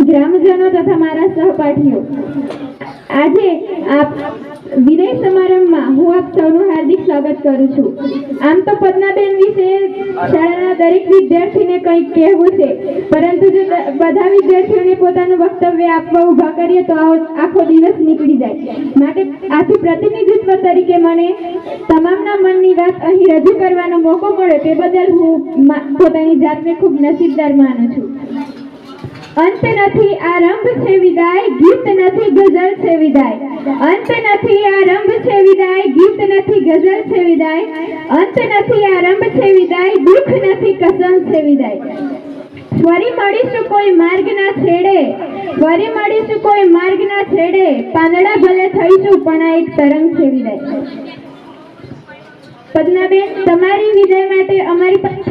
ગ્રામજનો તથા મારા સહપાઠીઓ, આજે આપ વિદાય સમારંભમાં હું આપ સૌનું હાર્દિક સ્વાગત કરું છું. આમ તો પદ્માબેન વિશે શાળાના દરેક વિદ્યાર્થીને કંઈક કહેવું છે, પરંતુ જો બધા વિદ્યાર્થીઓને પોતાનું વક્તવ્ય આપવા ઊભા કરીએ તો આખો દિવસ નીકળી જાય. માટે આથી પ્રતિનિધિત્વ તરીકે મને તમામના મનની વાત અહીં રજૂ કરવાનો મોકો મળ્યો તે બદલ હું પોતાની જાતને ખૂબ નસીબદાર માનું છું. અંત નથી આરંભ છે વિદાય, ગીત નથી ગઝલ છે વિદાય. અંત નથી આરંભ છે વિદાય, ગીત નથી ગઝલ છે વિદાય. અંત નથી આરંભ છે વિદાય, દુઃખ નથી કસમ છે વિદાય. ફરી મળીશું કોઈ માર્ગ ના છેડે, ફરી મળીશું કોઈ માર્ગ ના છેડે, પાંદડા ભલે થઈશું પણ આ એક તરંગ છે વિદાય. પદ્માબેન, તમારી વિદાય માટે અમારી પાસે